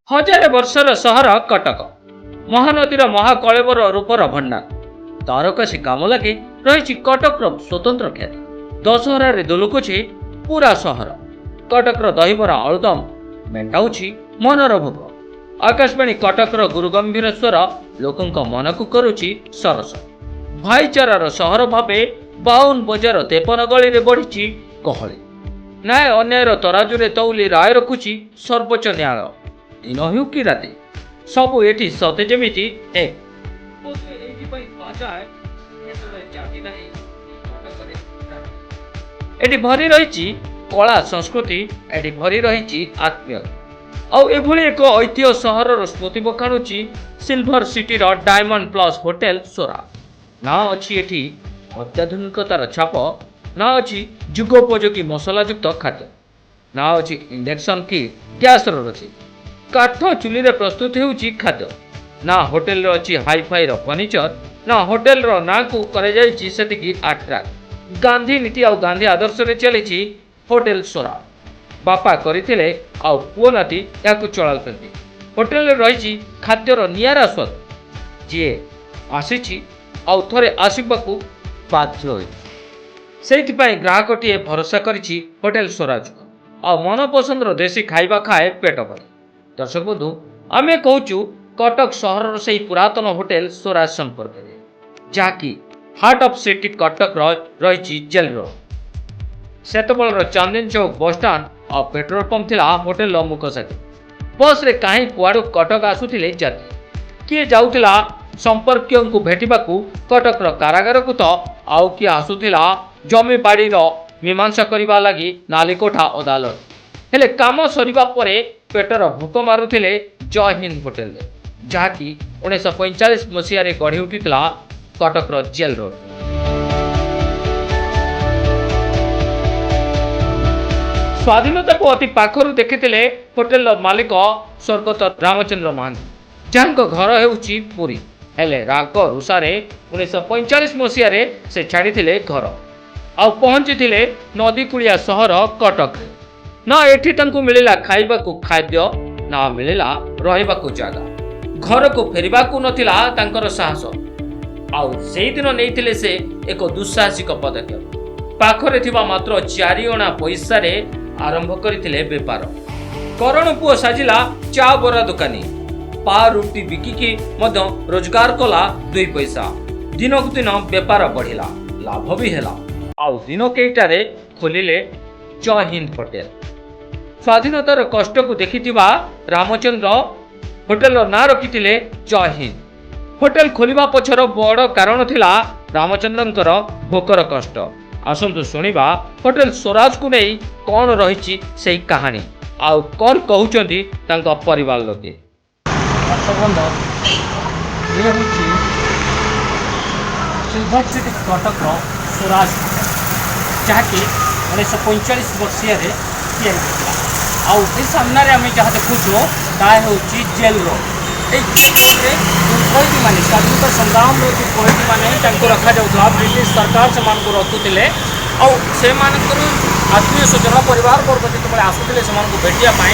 हजारे वर्षर सहर कटक महानदीर महाकलेवर रूपर भंडार तारकसी काम लगे रही कटकर स्वतंत्र ख्याति दशहरार दुलुकुची पूरा सहर कटकर दहीबरा आलुदम मेटाऊँच मनर भोग आकाशवाणी कटकर गुरुगंभीर स्वर लोकों मन को करुच्ची सरस भाईचारार सहर भावे 52 बजार 53 गली बढ़ी गहली न्याय अन्यायर तराजुरे तौली राय रखुची सर्वोच्च न्यायालय दिन हेउ कि राति सबु एठी सते जेमिति एक एठी भरी रही कला संस्कृति एठी भरी रही आत्मीय आउ एभली एक ऐतिह्य सहर स्मृति पकाणुची silver city diamond plus hotel सोरा ना अच्छी एठी अत्याधुनिकतार छाप ना अच्छी जुगोपयोगी मसलायुक्त खाद्य ना अच्छी इंडक्शन की गैस रही काठ चुली प्रस्तुत होउची खाद्य ना होटेल अच्छी हाईफाई फर्निचर ना होटेल ना को सेतिकी अट्राक्ट गांधी नीति आउ गांधी आदर्श रे चली होटेल सोरा बापा करथिले आउ पुओ नाती याकु चलाउछन्ती होटेल रे रही खाद्यर नियारा स्वाद जी आसीची आउ थरे आसिबाकू बाध्य होई सेइथिपाई ग्राहकटीए भरोसा करिछि होटेल स्वराज आ मन पसंद देशी खाइबा खाए पेट भर दर्शक बंधु आमे कहूचु कटक सहर से पुरातन होटेल स्वराज संपर्क जहाँकि हार्ट ऑफ सिटी कटक रही जेल रोड सेतबलर चांदनी चौक बस स्टाण्ड और पेट्रोल पंप थिला होटेल मुख साथी बस रे कहीं कुआड़ू कटक आसुथिले जाति किए जाउथिला संपर्कियों को भेटिबाकू कटकर कारागार को तो आउ किए आसुथिला जमी बाड़ीर मीमांसा करने लगी नालीकोठा अदालत हेले काम सरिबा परे पेटर भूक मारुथिले जय हिंद होटेल जहाँकि 1945 मसीह गढ़ी उठिला कटकर जेल रोड स्वाधीनता को अति पाखर देखिथिले होटेल मालिक स्वर्गत रामचंद्र महांती जहाँ घर हेउची पुरी हेले राग रुषारे 1945 मसीह से छाड़ी घर आ पहुंची नदी कूलिया सहर कटक ना एठी तंकु मिलिला खाइबाकू खाद्य ना मिलिला रहिबाकू जगह घर को फेरिबाकू नथिला तांकर साहस आउ सेई दिन नेइथिले से एक दुस्साहसिक पदक्षेप पाखरे थिबा मात्र 4 अणा पैसा रे आरंभ करिथिले व्यापार करण पुओ साजिला चा बरा दुकानी पा रुटी बिकिकी मध्य रोजगार कला 2 पैसा दिनकु दिन व्यापार बढ़िला लाभ भी हेला आउ दिन केटारे खोलिले जय हिंद होटेल स्वाधीनतार कष्ट को देखिथिबा रामचंद्र होटेल ना रखिथिले जय हिंद होटेल खोलिबा पछर बड़ कारण थिला रामचंद्रंकर भोकर कष्ट आसंतु सुनिबा होटेल स्वराज को नहीं कौन रही से कहानी आउ कौन कहउचंती तांका परिवार लोके सिल्वर सिटी कटक स्वराज जहाँकि 1945 मसीह आउ सामने आम जहाँ देखुचु ताकि जेल रोड ये कैदी मान स्वाधीनता संग्राम कैदी मान रखा जाऊला ब्रिटिश सरकार से रखुले से आत्मीय स्वजन परिवार वर्ग जो आसुले से भेटापी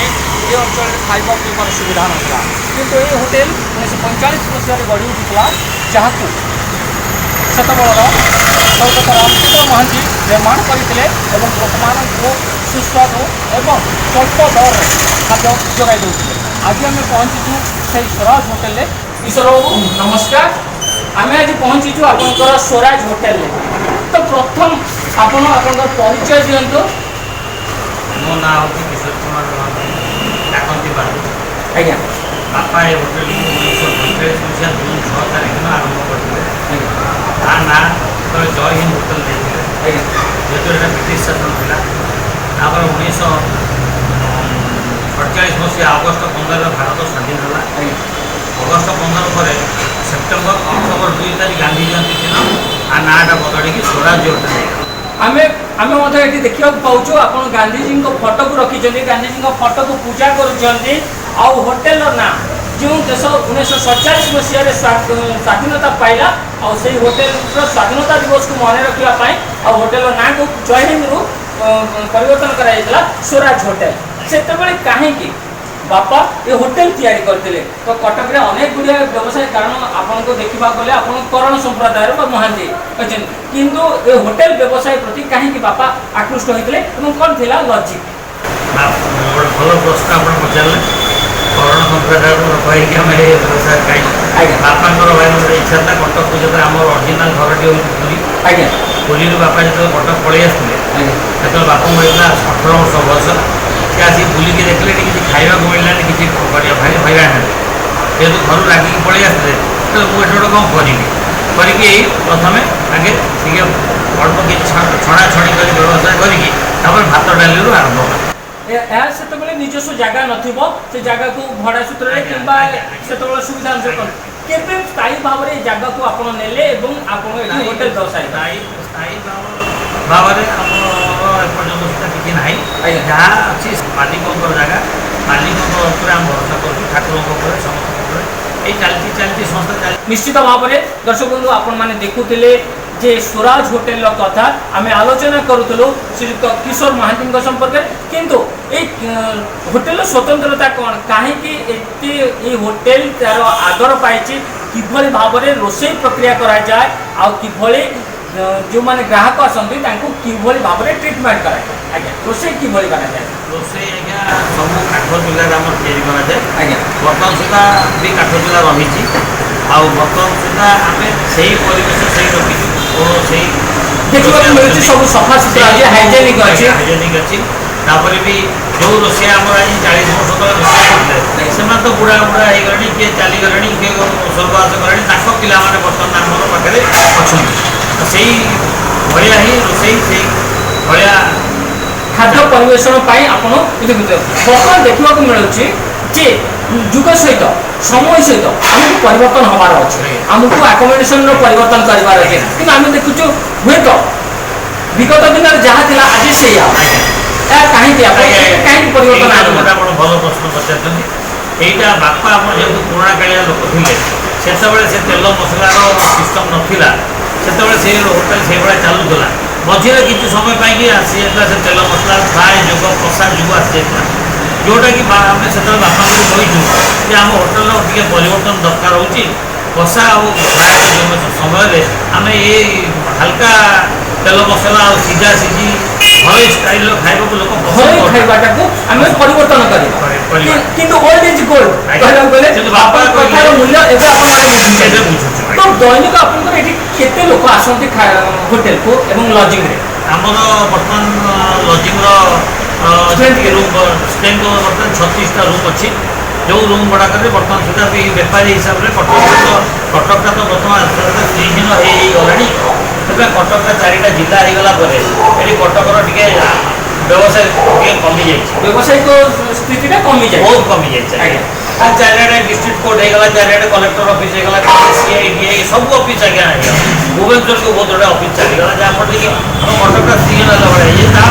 ये अंचल खावा पीबार सुविधा नाला किंतु ये होटेल 1945 मसीह गढ़ी उठा जहाँ सेतबलर स्वर्गत रामचंद्र महांती निर्माण करते लोक को सुस्वादु एवं स्वल्प दर खाद्य जोगाई दूसरे आज आम पहुँचीचु से स्वराज होटेल ईश्वर बाबू नमस्कार आम आज पहुँचीचु आपंकर स्वराज होटेल तो प्रथम आपन परिचय दिंतु मो ना हूँ किशोर कुमार आज्ञा बापा ये होटेल मसीहा जून 6 तारीख दिन आरंभ करते ना तो जय हिंद होटेल देते जेहतु यहाँ ब्रिटिश शासन था तापर 1948 मसीहा अगस्ट 15 भारत स्वाधीन है अगस्ट 15 पर सेप्टेम्बर अक्टोबर 2 तारीख गांधी जयंती दिन आ नाटा बदल स्वराज होटेल आम ये देखा पाचु आप गांधीजी फोटो को रखी गांधीजी फोटो को पूजा कर होटेल ना जो देश 1947 मसीह स्वाधीनता पाइला और से होटेल स्वाधीनता दिवस को मन रखापी होटेल ना को जय हिंद रु परिवर्तन करा स्वराज होटेल से कहीं बापा ये होटेल तैयारी करते तो कटक में अनेक गुड़िया व्यवसाय कारण आपन को देखा गले आप करण संप्रदायर महांती अच्छे किंतु ये होटेल व्यवसाय प्रति कहीं बापा आकृष्ट होते कौन थी लॉजिक भल प्रश्न आप पचारे करण संप्रदाय कहीकि आम व्यवसाय कहीं बापा भाई इच्छा था कटक को जो आम अरिजिनाल घरटी हूँ पुरी आज्ञा पुरी बापा जो कटक पलि आसते जो बापा मिलता 18 वर्ष बयस सी आसी बुलिकी देखले किसी खावा मिललानी किसी भाई हईराण जेहतु घर रागिकी पलि आसते तो मुझे गोटे कौन करी प्रथम आगे टे अल्प किसी छणाछणी कर व्यवसाय करी भात डाली आरंभ से निजस्व जगह नथिबो से जगह को भड़ा सूत्र रे किंबा से सुविधा अनुसार केबे स्थायी भाव रे जगह को आपण नेले एवं आपण एठी होटल व्यवसाय स्थायी भाव रे हमर एपर्यंत किछि नाही जहाँ अछि मालिकों जगह मालिकों ऊपर हम भरोसा करू ठाकुरों ऊपर समस्त ऊपर ए चलती संस्था निश्चित भाव रे दर्शक बंधु आपण माने देखुतिले जे स्वराज होटेल कथा आम आलोचना करूँ श्रीयुक्त किशोर महांती संपर्क किंतु होटेल स्वतंत्रता कौन कहीं होटेल तार आदर पाई किभली भाव में रोषे प्रक्रिया करा जाए आभली जो मैंने ग्राहक आसती किभली भाव में ट्रिटमेंट कराए आज्ञा रोषे किभली करा जाए रोषे आज्ञा सब काठ चूल्हा आम तैयारी कराए आज्ञा बर्तमान सुधा भी काठ चूल्हा रही बर्तमान सुधा आम से परिवेश से रखीचु और से देखा मिलूँ सब सफा सुतरा हाइजेनिक अच्छे हाइजेनिक अच्छी तापर भी जो रोषिया आम आज 40 वर्ष तक रोषेई करते से तो बुढ़ा बुढ़ा हो गले किए चलीगले किए स्वर्गवास गले पिला बर्तमान आम पाखे अच्छा से भाया ही रोषेई से भाया खाद्य परिवेशन बर्तमान देखा मिलूँ जे जुग सहित समय सहित आमको परिवर्तन हमार अच्छे आमको आकोमोडेशन परिवर्तन करार अच्छे कि आम देखुचु हुए तो विगत दिन जहाँ थी आज से कहीं कहीं परिवर्तन भल प्रश्न पचार यहीटा बापा आम जेहतु पुराणा कालिया लोक थे से तेल मसलार सिस्टम नाला से होटेल से भाया चलूला मझे किसी समय पाई आसी से तेल मसला फ्राए जुग प्रसाद जुग आसी जोटा कि आम से बापा को कहीचु कि आम होटेल टे परिवर्तन दरकार हो कषा और समय आम ये हल्का तेल मसला और सिझा सिझी घर स्टाइल खाइबा को लोक खाइबाटा को आम परिवर्तन करिबा किंतु ओल्ड इज गोल्ड कहला गले बापा कथार मूल्य एबे आपण बुझुछु तो दैनिक आपन एठी केते लोक आसंती होटेल को एवं लॉजिंग रे हमर वर्तमान लॉजिंग रो रूम स्टेन बर्तमान 36टा रूम अच्छी जो रूम भड़ा कर बर्तमान सुधा भी बेपारी हिसाब से कटकटा तो बर्तमान श्रीहीन हो गला कटकटा 4टा जिला हो गला ये कटकर टे व्यवसाय कमी जाए व्यावसायिक स्थिति कमी जाए बहुत कमी जाए चारिड़े डिस्ट्रिक्ट कोर्ट होगा चारिड़े कलेक्टर ऑफिस होगा सीआईडी सब ऑफिस आज्ञा भुवनेश्वर को बहुत गुड़ा ऑफिस चलीगला जहाँफल कि आम कटकटा श्रीहीन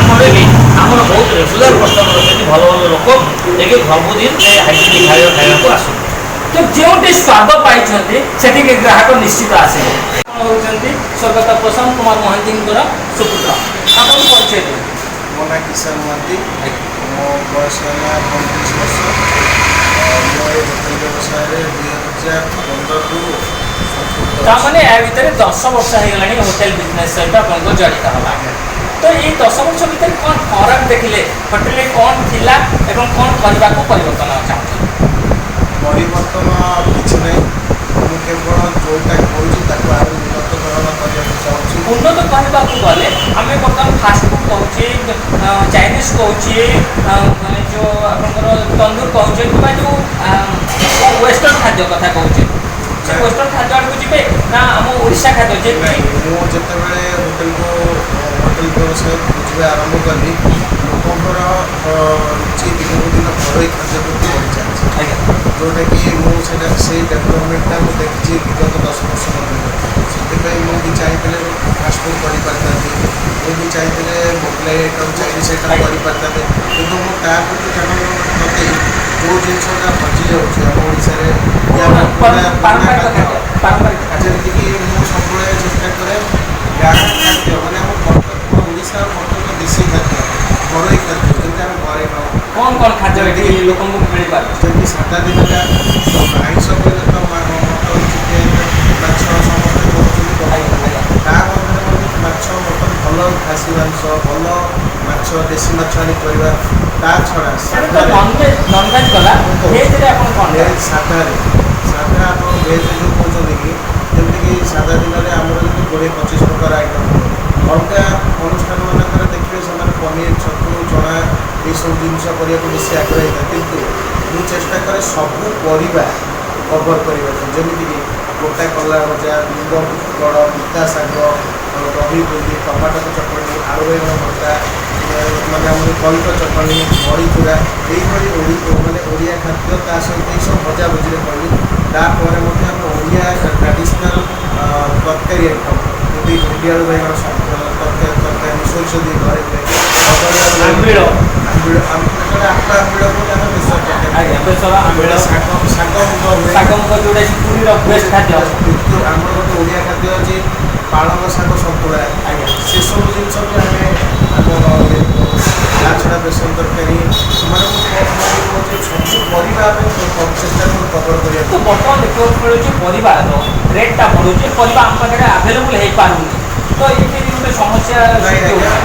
भाई भी आमर बहुत रेगुलर कस्टमर अच्छे भल भल लोक देखिए सबुदिन हाइजेनिक खाଇବା खाइबा आस तो जो स्वाद पाई से ग्राहक निश्चित आसे होती स्वर्गत प्रशांत कुमार महांती सुपुत्र आप परिचय दें मो ना किशन महांती मो बयस है 35 वर्ष होटेल व्यवसाय 2015 मैंने या भितर 10 वर्ष होगा होटेल बिजनेस सहित आपको जड़ित होगा तो ये 10 वर्ष भितर कौन फरक देखिले होटेल कौन थिला एवं कौन करने को परिवर्तन चाहते परिवर्तन किसी नहीं मुझे केवल जोटा करूँ आरो उन्नतकरण करने चाहूँ उन्नत कहवा गले आम बर्तमान फास्ट फुड कहूँ चाइनीज कहूँ जो आपंकर तंदूर कहूँ कि जो वेस्टर्न खाद्य कथा कहूँ वेस्टर्न खाद्य आड़ को जी ना आम ओडिशा खाद्य मुझे होटेल को होटेल व्यवसाय बुझे आरंभ कली लोकंर रुचि दिनक दिन घर खाद्य प्रति बढ़ी चलती जोटा कि मुझे डेभलपमेंटा मुझे देखी विगत 10 वर्ष से मुझे चाहिए फास्टफुड कर पारि मुझे चाहिए मोबाइल आइटम चाइनीज आइटम कर पारि कि मुझे ध्यान नदी जो जिनसा हजि जाऊँ जमीक मुझे सब चेष्टा कै गाँव खाद्य मैंने आम ओडिशा देशी खाद्य घर खाद्य ଯେମିତି ଆମେ ଘରେ ଖାଉ। କ'ଣ ଖାଦ୍ୟ ଏଠି ଲୋକଙ୍କୁ ମିଳିପାରେ? ଯେମିତି ସାଧା ଦିନରେ ଆଇଁଷ କହିଲେ ତ ମଟନ୍, ଚିକେନ୍, ମାଛ ସମସ୍ତେ କରୁଛନ୍ତି। ତା ମଧ୍ୟରେ ମଧ୍ୟ ମାଛ, ମଟନ୍, ଭଲ ଖାସି ମାଂସ, ଭଲ ମାଛ, ଦେଶୀ ମାଛ ଆଣି କରିବା। ତା ଛଡ଼ା ସାଧାରେ ନନଭେଜ୍ ଗଲା, ଭେଜ୍ରେ ଆପଣ କ'ଣ? ଭେଜ୍ ସାଧା ଆପଣ ଭେଜ୍ ଯେଉଁ କହୁଛନ୍ତି କି ଯେମିତିକି ସାଧା ଦିନରେ ଆମର ଯେମିତି 20-25 ପ୍ରକାର ଆଇଟମ୍ ହୁଏ। ଅଲଗା ଅନୁଷ୍ଠାନ ମାନଙ୍କରେ ଦେଖିବେ ସେମାନେ ପନିର, ଛତୁ, ଚଣା ଏସବୁ ଜିନିଷ କରିବାକୁ ବେଶୀ ଆଗ୍ରହୀ ଥାଏ, କିନ୍ତୁ ମୁଁ ଚେଷ୍ଟା କରେ ସବୁ ପରିବା କଭର୍ କରିବା ପାଇଁ। ଯେମିତିକି ଗୋଟା କଲରା ଭଜା, ଲିମ୍ବ ଗଡ଼, ପିତା ଶାଗ, ଦହି ବୁନ୍ଦି, ଟମାଟୋ ଚଟଣି, ଆଳୁ ବାଇଗଣ ଭର୍ତ୍ତା, ମାନେ ଆମର କଲକ ଚଟଣି, ବଡ଼ି ଚୁରା, ଏଇଭଳି ମାନେ ଓଡ଼ିଆ ଖାଦ୍ୟ ତା ସହିତ ଏଇସବୁ ଭଜାଭଜିରେ କହିଲି। ତାପରେ ମଧ୍ୟ ଆମ ଓଡ଼ିଆ ଟ୍ରାଡ଼ିସନାଲ୍ ତରକାରୀ ଆଇଟମ୍ ଯେମିତି ଭେଣ୍ଡି ଆଳୁ ବାଇଗଣ ତରକାରୀ ସୋରିଷ ଦେଇ ଘରେ ହୁଏ। ଆମ୍ବିଳ ଆମ୍ବିଳ ବୋଲି ଆମେ ବେସର ତରକାରୀ, ବେସର ଆମ୍ବିଳ, ଶାଗ ମୁଗ ହୁଏ। ଶାଗ ମୁଗ ଯୋଉଟା ପୁରୀର ବେଷ୍ଟ ଖାଦ୍ୟ। ଆମର ଗୋଟେ ଓଡ଼ିଆ ଖାଦ୍ୟ ଅଛି ପାଳଙ୍ଗ ଶାଗ ସନ୍ତୁଳା। ସେସବୁ ଜିନିଷ ବି ଆମେ ତା ଛଡ଼ା ବେସନ ତରକାରୀ ମାନେ ସବୁ ପରିବା ଆମେ ଚେଷ୍ଟା କରୁ କଭର୍ କରିବା। ତ ବର୍ତ୍ତମାନ ଦେଖିବାକୁ ମିଳୁଛି ପରିବାର ରେଟ୍ଟା ବଢ଼ୁଛି, ପରିବା ଆମ ପାଖରେ ଆଭେଲେବୁଲ୍ ହେଇପାରୁନି, ତ ଏଠି ଗୋଟେ ସମସ୍ୟା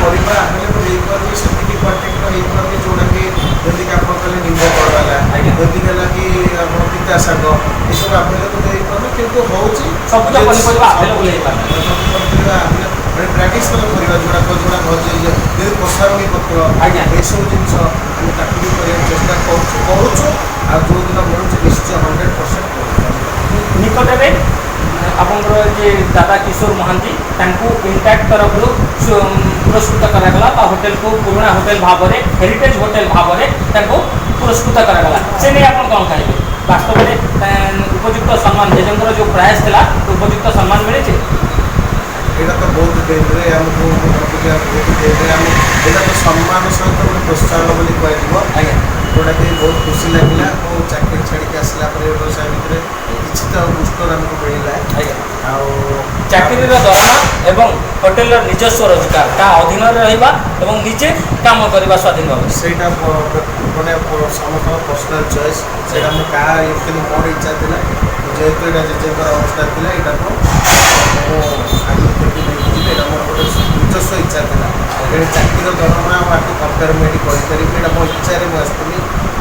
ପରିବା ଆଭେଲେବୁଲ୍ ହେଇପାରୁନି, ସେତିକି କ୍ୱାଣ୍ଟିଟିର ହେଇପାରୁନି ଯେଉଁଟାକି ଯେମିତିକି ଆପଣ କହିଲେ ନିମ୍ବ କଡ଼ ହେଲା, ଯେମିତିକି ହେଲା କି ଆପଣ ପିତା ଶାଗ, ଏସବୁ ଆଭେଲେବୁଲ୍ ହେଇପାରୁନି, କିନ୍ତୁ ହେଉଛି ସବୁଜ ପନିପରିବା ଆଭେଲେବୁଲ୍ ହେଇପାରୁନି। ସବୁ ପନିପରିବା ମାନେ ଟ୍ରାଡ଼ିସନାଲ୍ ପରିବା ଯୋଉଟା ଭଜି ଯେମିତି କଷାରୁଣୀ ପତ୍ର, ଏସବୁ ଜିନିଷ ଆମେ ତାକୁ ବି କରିବାକୁ ଚେଷ୍ଟା କରୁଛୁ। ଆଉ ଯେଉଁଦିନ ମିଳୁଛି ନିଶ୍ଚୟ 100% କରୁଛୁ। ନିକଟରେ ଆପଣଙ୍କର ଯେ ଦାଦା କିଶୋର ମହାନ୍ତି ତାଙ୍କୁ ଇଣ୍ଟାକ୍ଟ ତରଫରୁ ପୁରସ୍କୃତ କରାଗଲା ବା ହୋଟେଲକୁ ପୁରୁଣା ହୋଟେଲ ଭାବରେ ହେରିଟେଜ୍ ହୋଟେଲ ଭାବରେ ତାଙ୍କୁ ପୁରସ୍କୃତ କରାଗଲା। ସେ ନେଇ ଆପଣ କ'ଣ କହିବେ? ବାସ୍ତବରେ ଉପଯୁକ୍ତ ସମ୍ମାନ ଜେଜେଙ୍କର ଯେଉଁ ପ୍ରୟାସ ଥିଲା ଉପଯୁକ୍ତ ସମ୍ମାନ ମିଳିଛି? ଏଇଟା ତ ବହୁତ ଡେରିରେ ଆମକୁ ଭାବୁଛି ବହୁତ ଡେରିରେ ଆମେ ଏଇଟା ତ ସମ୍ମାନ ସହିତ ଗୋଟେ ପ୍ରୋତ୍ସାହନ ବୋଲି କୁହାଯିବ। ଯେଉଁଟାକି ବହୁତ ଖୁସି ଲାଗିଲା। ମୁଁ ଚାକିରି ଛାଡ଼ିକି ଆସିଲା ପରେ ବ୍ୟବସାୟ ଭିତରେ କିଛି ତ ବୁଷ୍ଟର ଆମକୁ ମିଳିଲା। ଆଉ ଚାକିରିର ଦରମା ଏବଂ ହୋଟେଲର ନିଜସ୍ୱ ରୋଜଗାର ତା ଅଧୀନରେ ରହିବା ଏବଂ ନିଜେ କାମ କରିବା ସ୍ୱାଧୀନ ଭାବରେ, ସେଇଟା ମାନେ ସମସ୍ତଙ୍କ ପର୍ସନାଲ୍ ଚଏସ୍। ସେଇଟା ମୁଁ କାହା କିନ୍ତୁ ମୋର ଇଚ୍ଛା ଥିଲା, ଯେହେତୁ ଏଇଟା ଜେଜେଙ୍କର ଅବସ୍ଥା ଥିଲା, ଏଇଟାକୁ ମୁଁ ଆଗକୁ ନେଇଯିବି। ଏଇଟା ମୋର ଗୋଟେ ନିଜସ୍ୱ ଇଚ୍ଛା ଥିଲା। ଏଠି ଚାକିରିର ଦରମା ଆକୁ କମ୍ପେୟାର ମୁଁ ଏଠି କରିପାରିବି। ଏଇଟା ମୋ ଇଚ୍ଛାରେ ମୁଁ ଆସିଥିଲି।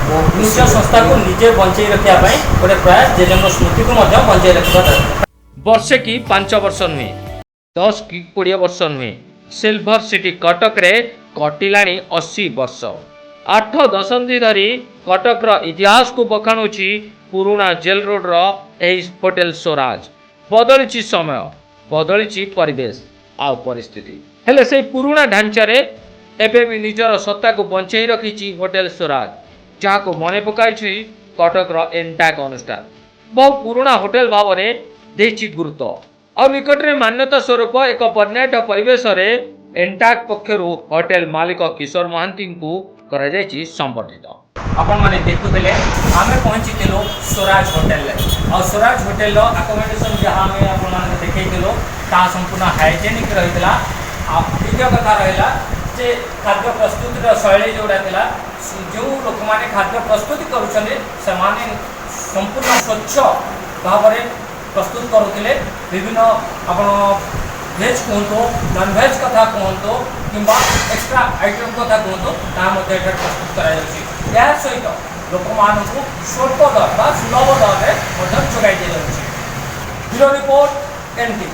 ମୋ ନିଜ ସଂସ୍ଥାକୁ ନିଜେ ବଞ୍ଚେଇ ରଖିବା ପାଇଁ ଗୋଟେ ପ୍ରୟାସ, ଜେଜେଙ୍କ ସ୍ମୃତିକୁ ମଧ୍ୟ ବଞ୍ଚେଇ ରଖିବା ଦରକାର। ବର୍ଷେ କି 5 ବର୍ଷ ନୁହେଁ, 10 କି 20 ବର୍ଷ ନୁହେଁ, ସିଲଭର ସିଟି କଟକରେ କଟିଲାଣି 80 ବର୍ଷ। 8 ଦଶନ୍ଧି ଧରି କଟକର ଇତିହାସକୁ ବଖାଣୁଛି ପୁରୁଣା ଜେଲ୍ ରୋଡର ଏହି ହୋଟେଲ ସ୍ୱରାଜ। ବଦଳିଛି ସମୟ, ବଦଳିଛି ପରିବେଶ ଆଉ ପରିସ୍ଥିତି, ହେଲେ ସେହି ପୁରୁଣା ଢାଞ୍ଚାରେ ଏବେ ବି ନିଜର ସତ୍ତାକୁ ବଞ୍ଚେଇ ରଖିଛି ହୋଟେଲ ସ୍ୱରାଜ, ଯାହାକୁ ମନେ ପକାଇଛି କଟକର ଏନ୍ଟାକ୍ ଅନୁଷ୍ଠାନ। ବହୁ ପୁରୁଣା ହୋଟେଲ ଭାବରେ ଦେଇଛି ଗୁରୁତ୍ୱ। ଆଉ ନିକଟରେ ମାନ୍ୟତା ସ୍ୱରୂପ ଏକ ବର୍ଣ୍ଣାঢ୍ୟ ପରିବେଶରେ ଏନ୍ଟାକ୍ ପକ୍ଷରୁ ହୋଟେଲ ମାଲିକ କିଶୋର ମହାନ୍ତିଙ୍କୁ କରାଯାଇଛି ସମ୍ବର୍ଦ୍ଧିତ। ଆପଣମାନେ ଦେଖୁଥିଲେ ଆମେ ପହଞ୍ଚିଥିଲୁ ସ୍ୱରାଜ ହୋଟେଲରେ। ଆଉ ସ୍ୱରାଜ ହୋଟେଲର ଆକୋମୋଡେସନ୍ ଯାହା ଆମେ ଆପଣମାନଙ୍କୁ ଦେଖେଇଥିଲୁ ତାହା ସମ୍ପୂର୍ଣ୍ଣ ହାଇଜେନିକ୍ ରହିଥିଲା। ଆଉ ଦ୍ୱିତୀୟ କଥା ରହିଲା ଯେ ଖାଦ୍ୟ ପ୍ରସ୍ତୁତିର ଶୈଳୀ ଯେଉଁଟା ଥିଲା, ଯେଉଁ ଲୋକମାନେ ଖାଦ୍ୟ ପ୍ରସ୍ତୁତି କରୁଛନ୍ତି ସେମାନେ ସମ୍ପୂର୍ଣ୍ଣ ସ୍ୱଚ୍ଛ ଭାବରେ ପ୍ରସ୍ତୁତ କରୁଥିଲେ। ବିଭିନ୍ନ ଆପଣ ଭେଜ୍ କୁହନ୍ତୁ, ନନ୍ଭେଜ୍ କଥା କୁହନ୍ତୁ କିମ୍ବା ଏକ୍ସଟ୍ରା ଆଇଟମ୍ କଥା କୁହନ୍ତୁ, ତାହା ମଧ୍ୟ ଏଠାରେ ପ୍ରସ୍ତୁତ କରାଯାଉଛି। ଏହା ସହିତ ଲୋକମାନଙ୍କୁ ସ୍ୱଳ୍ପ ଦର ବା ସୁଲଭ ଦରରେ ମଧ୍ୟ ଯୋଗାଇ ଦିଆଯାଉଛି। Bureau report, NTV।